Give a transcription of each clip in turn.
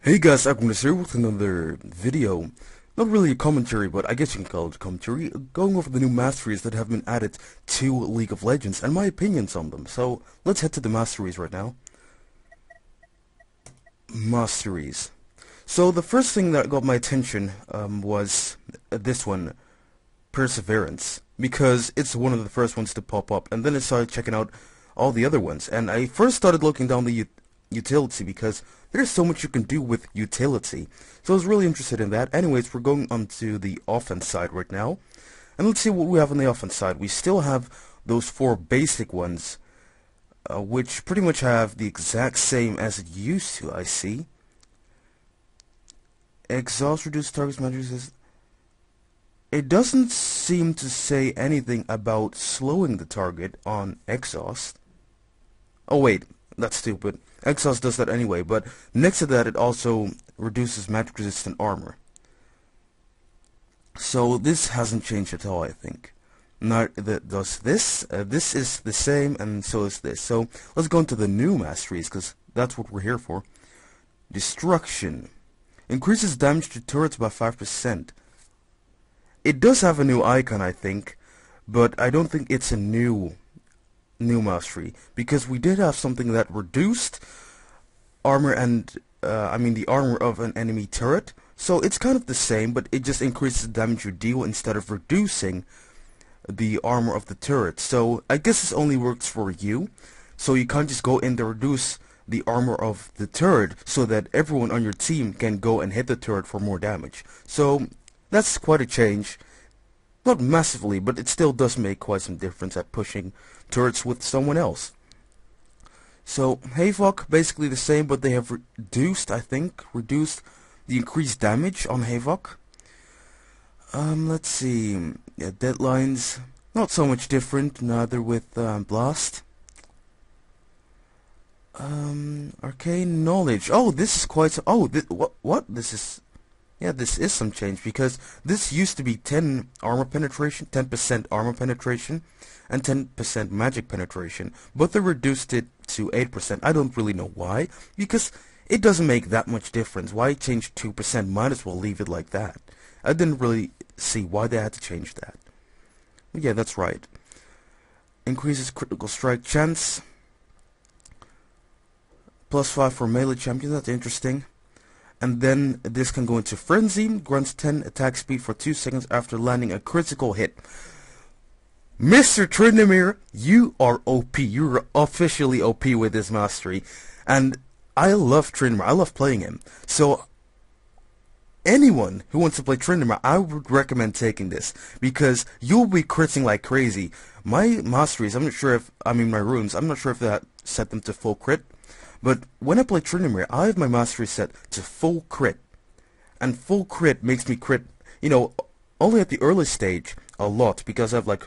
Hey guys, I'm here with another video. Not really a commentary, but I guess you can call it a commentary, going over the new masteries that have been added to League of Legends and my opinions on them. So, let's head to the masteries right now. Masteries. So, the first thing that got my attention was this one, Perseverance, because it's one of the first ones to pop up, and then I started checking out all the other ones, and I first started looking down the utility because there's so much you can do with utility. So I was really interested in that. Anyways, we're going on to the offense side right now. And let's see what we have on the offense side. We still have those four basic ones, which pretty much have the exact same as it used to, I see. Exhaust, reduce target's magic resistance. It doesn't seem to say anything about slowing the target on exhaust. Oh wait, that's stupid. Exhaust does that anyway, but next to that it also reduces magic resistant armor. So this hasn't changed at all, I think. Not that does this. This is the same, and so is this. So let's go into the new masteries, because that's what we're here for. Destruction. Increases damage to turrets by 5%. It does have a new icon, I think, but I don't think it's a new mastery, because we did have something that reduced armor and the armor of an enemy turret. So it's kind of the same, but it just increases the damage you deal instead of reducing the armor of the turret. So I guess this only works for you. So you can't just go in to reduce the armor of the turret so that everyone on your team can go and hit the turret for more damage. So that's quite a change. Not massively, but it still does make quite some difference at pushing turrets with someone else. So Havoc, basically the same, but they have reduced the increased damage on Havoc. Let's see. Yeah, Deadlines, not so much different, neither with Blast. Arcane Knowledge. Oh, this is quite. What? This is. Yeah, this is some change, because this used to be 10 armor penetration, 10% armor penetration, and 10% magic penetration, but they reduced it to 8%. I don't really know why, because it doesn't make that much difference. Why change 2%? Might as well leave it like that. I didn't really see why they had to change that. But yeah, that's right. Increases critical strike chance. +5 for melee champions, that's interesting. And then this can go into Frenzy, grants 10 attack speed for 2 seconds after landing a critical hit. Mr. Tryndamere, you are OP. You're officially OP with this mastery. And I love Tryndamere. I love playing him. So anyone who wants to play Tryndamere, I would recommend taking this, because you'll be critting like crazy. My masteries, I'm not sure if, my runes, I'm not sure if that set them to full crit. But when I play Tryndamere, I have my mastery set to full crit. And full crit makes me crit, only at the early stage a lot, because I have like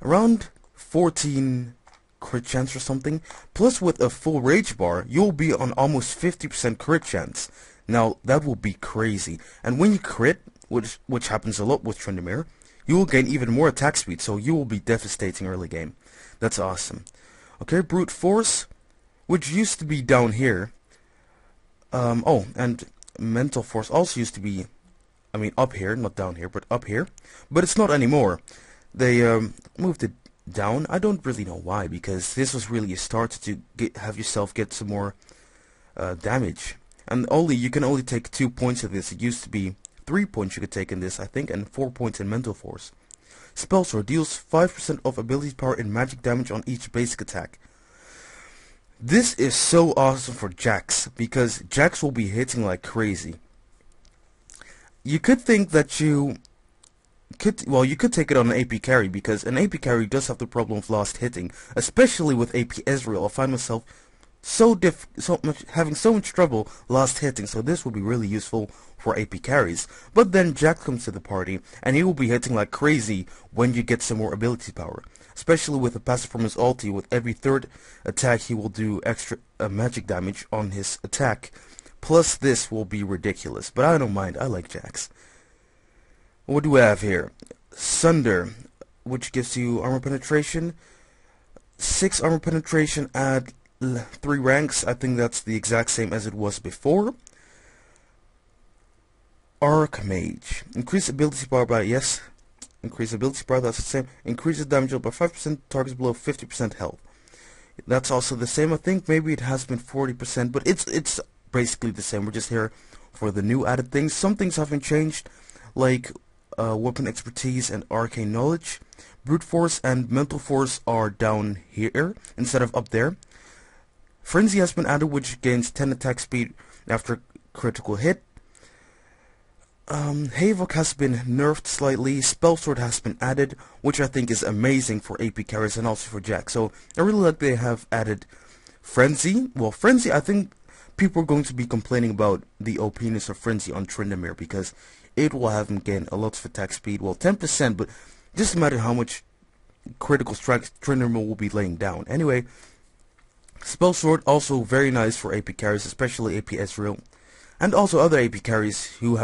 around 14 crit chance or something. Plus with a full rage bar, you'll be on almost 50% crit chance. Now that will be crazy. And when you crit, which happens a lot with Tryndamere, you will gain even more attack speed, so you will be devastating early game. That's awesome. Okay, Brute Force, which used to be down here. And Mental Force also used to be, up here, not down here, but up here. But it's not anymore. They moved it down. I don't really know why, because this was really a start to have yourself get some more damage. And you can only take 2 points of this. It used to be 3 points you could take in this, I think, and 4 points in Mental Force. Spell Sword deals 5% of ability power and magic damage on each basic attack. This is so awesome for Jax, because Jax will be hitting like crazy. You could think that you could take it on an AP carry, because an AP carry does have the problem of last hitting, especially with AP Ezreal. I find myself having so much trouble last hitting, so this will be really useful for AP carries. But then Jax comes to the party, and he will be hitting like crazy when you get some more ability power. Especially with the passive from his ulti, with every third attack he will do extra magic damage on his attack. Plus this will be ridiculous, but I don't mind, I like Jax. What do we have here? Sunder, which gives you armor penetration. 6 armor penetration at 3 ranks, I think that's the exact same as it was before. Archmage. Increase ability power by, yes, increase ability power, that's the same. Increases damage by 5%, targets below 50% health. That's also the same. I think maybe it has been 40%, but it's basically the same. We're just here for the new added things. Some things haven't changed, like weapon expertise and arcane knowledge. Brute force and mental force are down here instead of up there. Frenzy has been added, which gains 10 attack speed after critical hit. Havoc has been nerfed slightly. Spell Sword has been added, which I think is amazing for AP carries and also for Jack. So I really like they have added Frenzy. Well, Frenzy, I think people are going to be complaining about the opinions of Frenzy on Tryndamere because it will have him gain a lot of attack speed. Well, 10%, but just imagine how much critical strikes Tryndamere will be laying down. Anyway, Spell Sword also very nice for AP carries, especially AP Ezreal. And also other AP carries who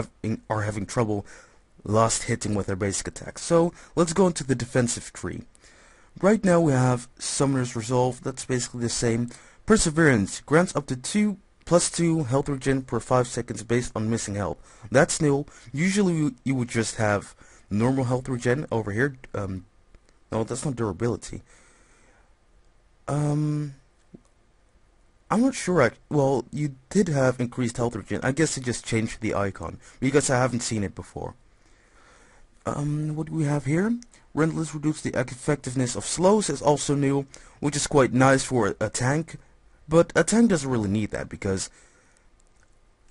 are having trouble last hitting with their basic attacks. So let's go into the defensive tree. Right now we have Summoner's Resolve, that's basically the same. Perseverance grants up to +2 health regen per 5 seconds based on missing health. That's new. Usually you would just have normal health regen over here. No, that's not durability. I'm not sure. Well, you did have increased health regen. I guess it just changed the icon because I haven't seen it before. What do we have here? Relentless reduces the effectiveness of slows is also new, which is quite nice for a tank. But a tank doesn't really need that because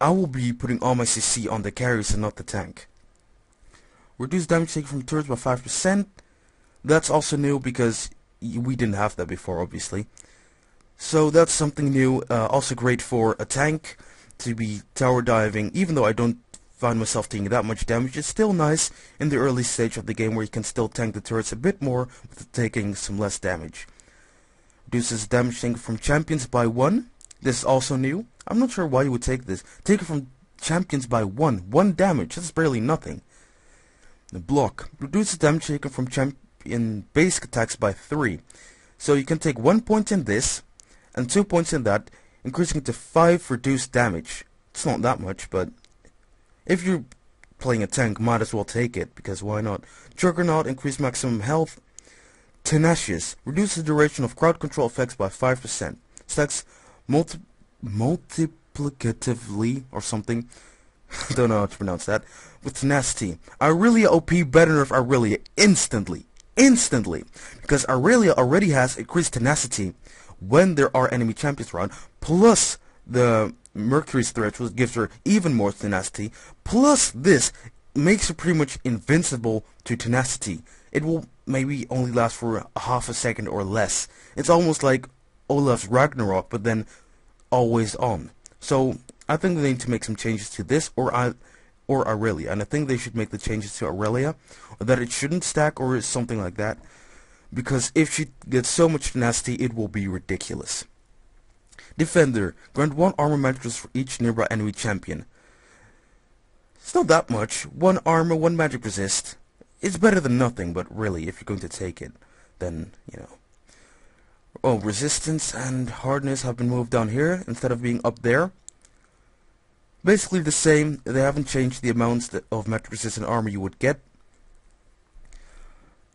I will be putting all my CC on the carries and not the tank. Reduce damage taken from turrets by 5%. That's also new because we didn't have that before, obviously. So that's something new, also great for a tank to be tower diving. Even though I don't find myself taking that much damage, it's still nice in the early stage of the game where you can still tank the turrets a bit more with taking some less damage. Reduces damage taken from champions by 1. This is also new. I'm not sure why you would take this. Take it from champions by 1. 1 damage, that's barely nothing. The block reduces damage taken from champion basic attacks by 3. So you can take 1 point in this and 2 points in that, increasing it to 5 reduced damage. It's not that much, but if you're playing a tank, might as well take it, because why not? Juggernaut, increase maximum health. Tenacious, reduces the duration of crowd control effects by 5%. Stacks multiplicatively, or something. I don't know how to pronounce that. With Tenacity. Aurelia OP better nerf Aurelia instantly. Because Aurelia already has increased Tenacity when there are enemy champions around, plus the Mercury's threat, which gives her even more tenacity, plus this makes her pretty much invincible to tenacity. It will maybe only last for half a second or less. It's almost like Olaf's Ragnarok, but then always on. So I think they need to make some changes to this or Aurelia, and I think they should make the changes to Aurelia, or that it shouldn't stack or something like that. Because if she gets so much tenacity, it will be ridiculous. Defender. Grant 1 armor magic for each nearby enemy champion. It's not that much. 1 armor, 1 magic resist. It's better than nothing, but really, if you're going to take it, then, you know. Oh, resistance and hardness have been moved down here instead of being up there. Basically the same. They haven't changed the amounts of magic resistant armor you would get.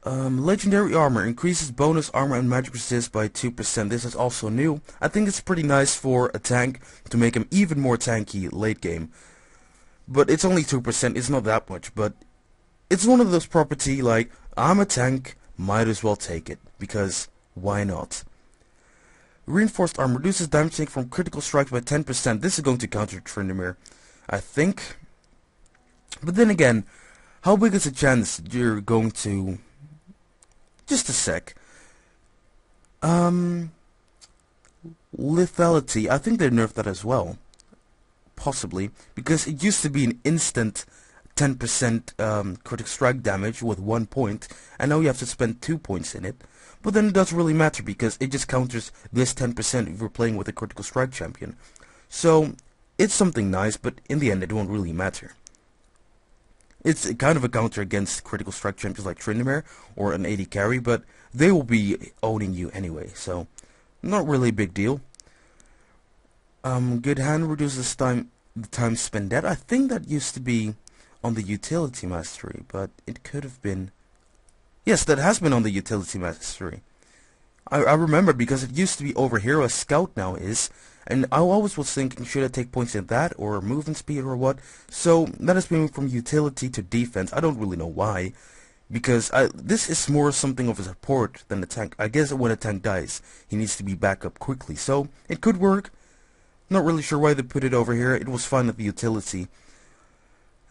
Legendary armor increases bonus armor and magic resist by 2%. This is also new. I think it's pretty nice for a tank to make him even more tanky late game. But it's only 2%, it's not that much, but it's one of those property like, I'm a tank, might as well take it, because why not? Reinforced armor reduces damage taken from critical strikes by 10%. This is going to counter Tryndamere, I think. But then again, how big is the chance you're going to... Just a sec. Lethality. I think they nerfed that as well. Possibly. Because it used to be an instant 10% critical strike damage with 1 point. And now you have to spend 2 points in it. But then it doesn't really matter because it just counters this 10% if you're playing with a critical strike champion. So, it's something nice, but in the end it won't really matter. It's kind of a counter against critical strike champions like Tryndamere or an AD carry, but they will be owning you anyway, so not really a big deal. Good Hand reduces the time spent dead. I think that used to be on the utility mastery, but it could have been... Yes, that has been on the utility mastery. I remember because it used to be over here as scout now is, and I always was thinking, should I take points in that or movement speed or what? So that has been from utility to defense. I don't really know why, because this is more something of a support than a tank. I guess when a tank dies, he needs to be back up quickly, so it could work. Not really sure why they put it over here. It was fine at the utility.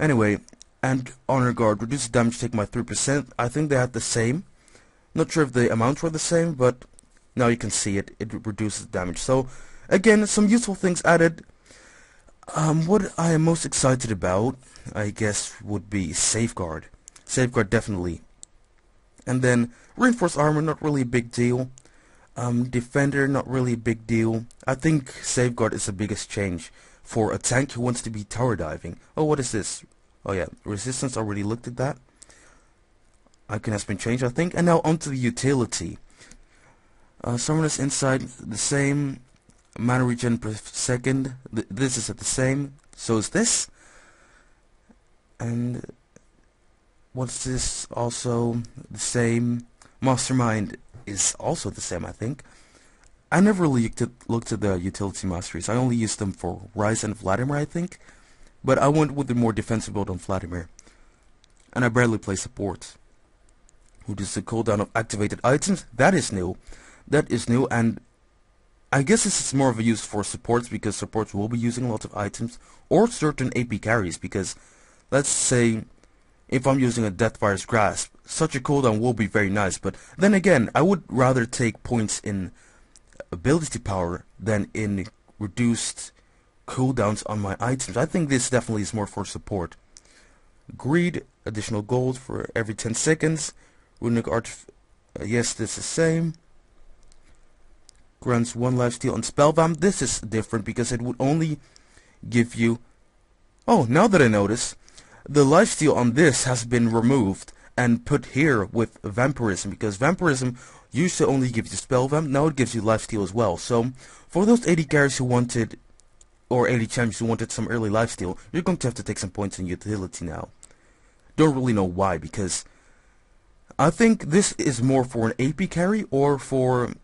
Anyway, and honor guard, reduce damage taken by 3%. I think they had the same. Not sure if the amounts were the same, but now you can see it. It reduces damage. So, again, some useful things added. What I am most excited about, I guess, would be Safeguard. Safeguard, definitely. And then, Reinforced Armor, not really a big deal. Defender, not really a big deal. I think Safeguard is the biggest change for a tank who wants to be tower diving. Oh, what is this? Oh yeah, Resistance, already looked at that. Icon has been changed, I think. And now onto the utility. Summoners inside, the same. Mana regen per second. This is at the same. So is this. And what's this? Also the same. Mastermind is also the same, I think. I never really looked at the utility masteries. I only used them for Rise and Vladimir, I think. But I went with the more defensive build on Vladimir. And I barely play support. Reduce the cooldown of activated items. That is new. That is new, and I guess this is more of a use for supports, because supports will be using a lot of items, or certain AP carries, because let's say if I'm using a Deathfire's Grasp, such a cooldown will be very nice, but then again, I would rather take points in ability power than in reduced cooldowns on my items. I think this definitely is more for support. Greed, additional gold for every 10 seconds. Runic Art, yes, this is the same. Grants 1 lifesteal on Spellbound. This is different because it would only give you... Oh, now that I notice, the lifesteal on this has been removed and put here with Vampirism, because Vampirism used to only give you Spellbound, now it gives you lifesteal as well. So, for those 80 carries who wanted, or 80 champions who wanted some early lifesteal, you're going to have to take some points in utility now. Don't really know why, because I think this is more for an AP carry or for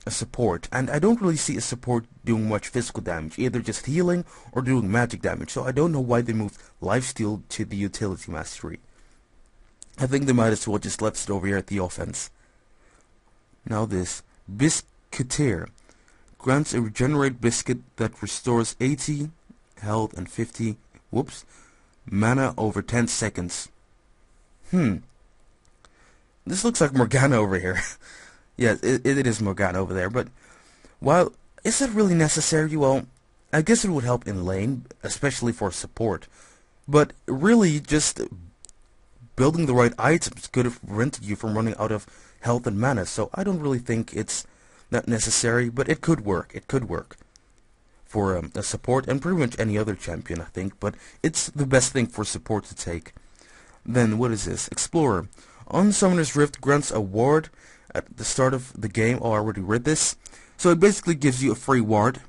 a support, and I don't really see a support doing much physical damage, either just healing or doing magic damage, so I don't know why they moved lifesteal to the utility mastery. I think they might as well just left it over here at the offense. Now this, Biscuiteer, grants a regenerate biscuit that restores 80 health and 50, mana over 10 seconds. This looks like Morgana over here. Yeah, it is Morgana over there, but while is that really necessary? Well, I guess it would help in lane, especially for support, but really just building the right items could have prevented you from running out of health and mana, so I don't really think it's that necessary, but it could work. It could work for a support and pretty much any other champion, I think, but it's the best thing for support to take. Then what is this? Explorer. On Summoner's Rift grants a ward at the start of the game. Oh, I already read this. So it basically gives you a free ward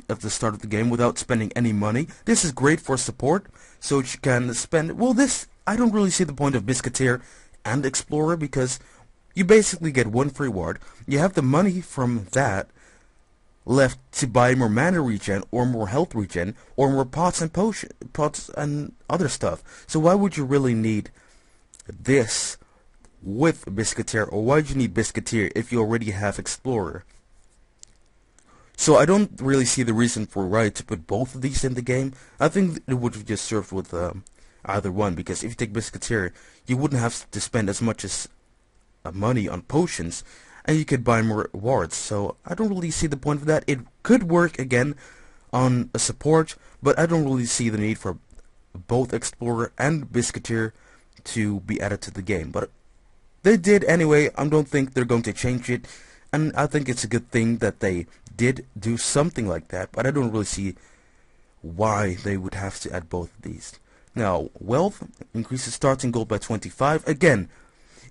at the start of the game without spending any money. This is great for support, so you can spend... Well, this... I don't really see the point of Biscuiteer and Explorer, because you basically get one free ward. You have the money from that left to buy more mana regen, or more health regen, or more pots and other stuff. So why would you really need this with Biscuiteer, or why do you need Biscuiteer if you already have Explorer? So I don't really see the reason for Riot to put both of these in the game. I think it would have just served with either one, because if you take Biscuiteer, you wouldn't have to spend as much as money on potions, and you could buy more wards. So I don't really see the point of that. It could work again on a support, but I don't really see the need for both Explorer and Biscuiteer to be added to the game. But they did anyway. I don't think they're going to change it, and I think it's a good thing that they did do something like that, but I don't really see why they would have to add both of these. Now, Wealth increases starting gold by 25. Again,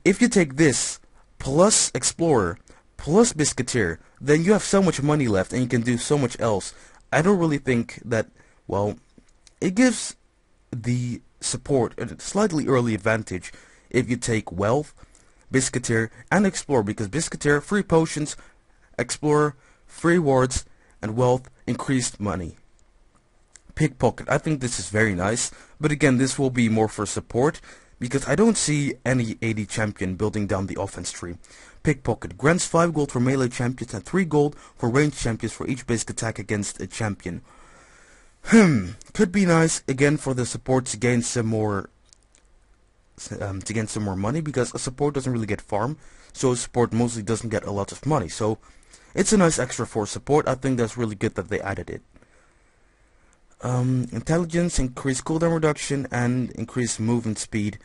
if you take this plus Explorer plus Biscuiteer, then you have so much money left and you can do so much else. I don't really think that, well, it gives the support a slightly early advantage if you take Wealth, Biscuiteer, and Explorer, because Biscuiteer, free potions, Explorer, free wards, and Wealth, increased money. Pickpocket, I think this is very nice, but again, this will be more for support, because I don't see any AD champion building down the offense tree. Pickpocket grants 5 gold for melee champions and 3 gold for ranged champions for each basic attack against a champion. Could be nice again for the support to gain some more money, because a support doesn't really get farm, so a support mostly doesn't get a lot of money. So it's a nice extra for support. I think that's really good that they added it. Intelligence, increased cooldown reduction, and increased movement speed.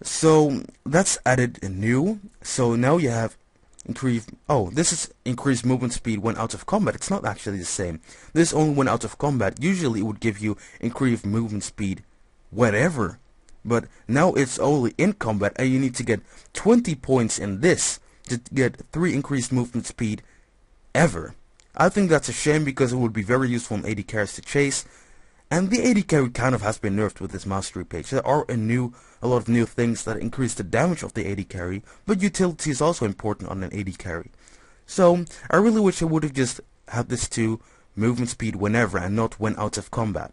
So that's added new. So now you have increased. Oh, this is increased movement speed when out of combat. It's not actually the same. This only when out of combat. Usually it would give you increased movement speed whenever, but now it's only in combat, and you need to get 20 points in this to get 3 increased movement speed ever. I think that's a shame, because it would be very useful in AD carries to chase, and the AD carry kind of has been nerfed with this mastery page. There are a lot of new things that increase the damage of the AD carry, but utility is also important on an AD carry. So I really wish I would have just had this to movement speed whenever and not when out of combat.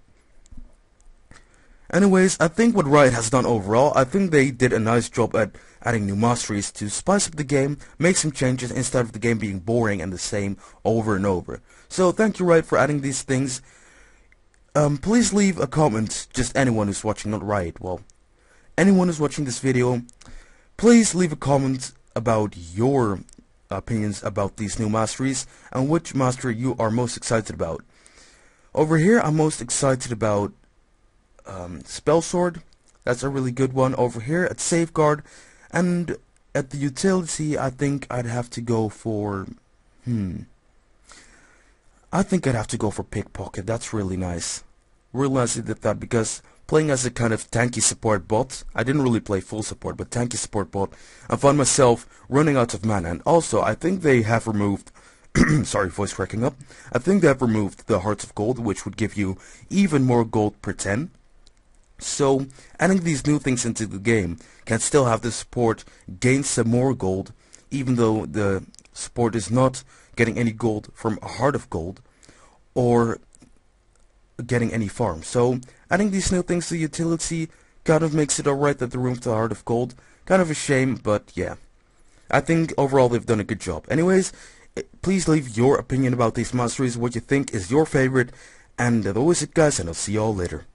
Anyways, I think what Riot has done overall, I think they did a nice job at adding new masteries to spice up the game, make some changes instead of the game being boring and the same over and over. So thank you, Riot, for adding these things. Please leave a comment, just anyone who's watching, not Riot, well, anyone who's watching this video, please leave a comment about your opinions about these new masteries and which mastery you are most excited about. Over here, I'm most excited about Spell Sword. That's a really good one. Over here at Safeguard, and at the utility, I think I'd have to go for I think I'd have to go for Pickpocket. That's really nice. Real nice they did that, because playing as a kind of tanky support bot, I didn't really play full support, but tanky support bot, I found myself running out of mana. And also, I think they have removed sorry, voice cracking up. I think they have removed the Hearts of Gold, which would give you even more gold per 10. So, adding these new things into the game can still have the support gain some more gold, even though the support is not getting any gold from a Heart of Gold, or getting any farm. So, adding these new things to utility kind of makes it alright that the room to Heart of Gold. Kind of a shame, but yeah. I think overall they've done a good job. Anyways, please leave your opinion about these masteries, what you think is your favorite, and that was it, guys, and I'll see you all later.